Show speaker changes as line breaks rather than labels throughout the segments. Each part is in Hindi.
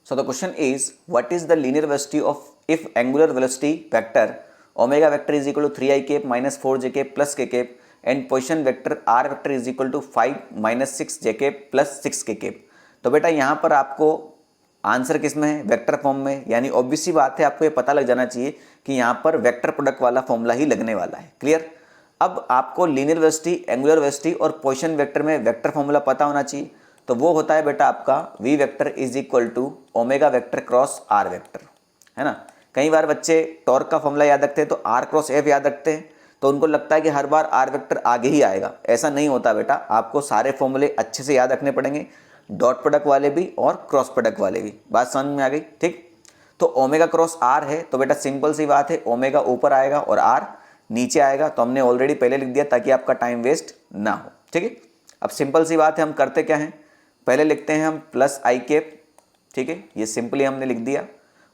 So the question is, what is the linear velocity of if angular velocity vector omega vector is equal to 3i cap minus 4j cap plus k cap and position vector r vector is equal to 5 minus 6j cap plus 6k cap। तो बेटा यहाँ पर आपको आंसर किस में है, वेक्टर फॉर्म में, यानी ऑब्वियस सी बात है आपको ये पता लग जाना चाहिए कि यहाँ पर वेक्टर प्रोडक्ट वाला फॉर्मूला ही लगने वाला है। क्लियर। अब आपको लीनियर वेलोसिटी, एंगुलर वेलोसिटी और पोजीशन वेक्टर में वेक्टर फॉर्मूला पता होना चाहिए। तो वो होता है बेटा आपका v vector is equal to omega vector cross r vector, है ना। कई बार बच्चे टॉर्क का फॉर्मूला याद रखते हैं तो r क्रॉस f याद रखते हैं, तो उनको लगता है कि हर बार r वेक्टर आगे ही आएगा। ऐसा नहीं होता बेटा, आपको सारे फॉर्मूले अच्छे से याद रखने पड़ेंगे, डॉट प्रोडक्ट वाले भी और क्रॉस प्रोडक्ट वाले भी। बात समझ में आ गई, ठीक। तो ओमेगा क्रॉस r है तो बेटा सिंपल सी बात है, ओमेगा ऊपर आएगा और r नीचे आएगा। तो हमने ऑलरेडी पहले लिख दिया ताकि आपका टाइम वेस्ट ना हो, ठीक है। अब सिंपल सी बात है, हम करते क्या हैं, पहले लिखते हैं हम प्लस आई कैप, ठीक है, ये सिंपली हमने लिख दिया।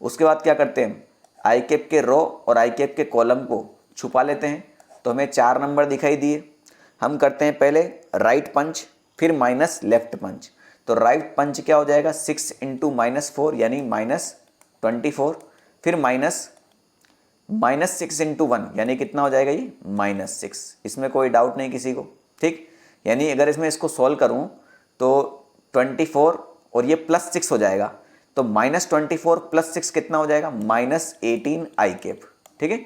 उसके बाद क्या करते हैं, आई कैप के रो और आई कैप के कॉलम को छुपा लेते हैं। तो हमें 4 नंबर दिखाई दिए। हम करते हैं पहले राइट पंच, फिर माइनस लेफ्ट पंच। तो राइट पंच क्या हो जाएगा, 6 इंटू -4 यानी -24, फिर -6 इंटू 1 यानी कितना हो जाएगा ये -6। इसमें कोई डाउट नहीं किसी को, ठीक। यानी अगर इसमें इसको सॉल्व करूं तो 24 और ये +6 हो जाएगा। तो -24 + 6 कितना हो जाएगा, -18 आई कैप, ठीक है।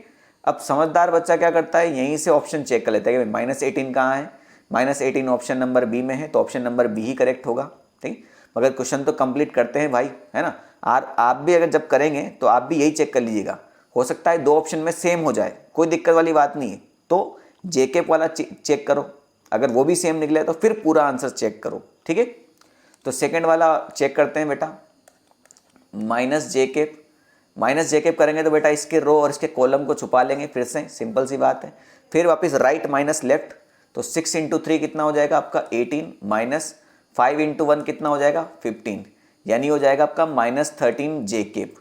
अब समझदार बच्चा क्या करता है, यहीं से ऑप्शन चेक कर लेता है कि -18 कहाँ है, -18 ऑप्शन नंबर बी में है, तो ऑप्शन नंबर बी ही करेक्ट होगा, ठीक। मगर क्वेश्चन तो कंप्लीट करते हैं भाई, है ना। आप भी अगर जब करेंगे तो आप भी यही चेक कर लीजिएगा, हो सकता है 2 ऑप्शन में सेम हो जाए, कोई दिक्कत वाली बात नहीं है। तो जे कैप वाला चेक करो, अगर वो भी सेम निकले तो फिर पूरा आंसर चेक करो, ठीक है। तो सेकंड वाला चेक करते हैं बेटा, -j कैप करेंगे तो बेटा इसके रो और इसके कॉलम को छुपा लेंगे, फिर से सिंपल सी बात है। फिर वापस राइट माइनस लेफ्ट, तो 6 इंटू 3 कितना हो जाएगा आपका 18, -5 इंटू 1 कितना हो जाएगा 15, यानी हो जाएगा आपका -13 जे कैप।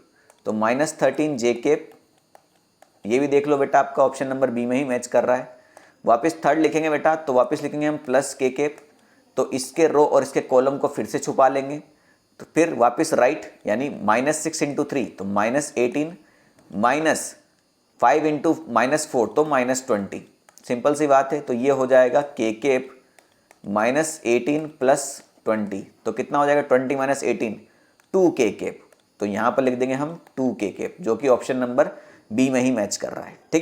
तो -13 जे कैप, ये भी देख लो बेटा आपका ऑप्शन नंबर बी में ही मैच कर रहा है। वापस थर्ड लिखेंगे बेटा, तो वापस लिखेंगे हम +k कैप, तो इसके रो और इसके कॉलम को फिर से छुपा लेंगे। तो फिर वापस राइट यानी -6 इंटू 3 तो -18, -5 इंटू -4 तो -20, सिंपल सी बात है। तो ये हो जाएगा k कैप -18 + 20, तो कितना हो जाएगा 20 - 18 2k कैप। तो यहाँ पर लिख देंगे हम 2k कैप, जो कि ऑप्शन नंबर बी में ही मैच कर रहा है, ठीक।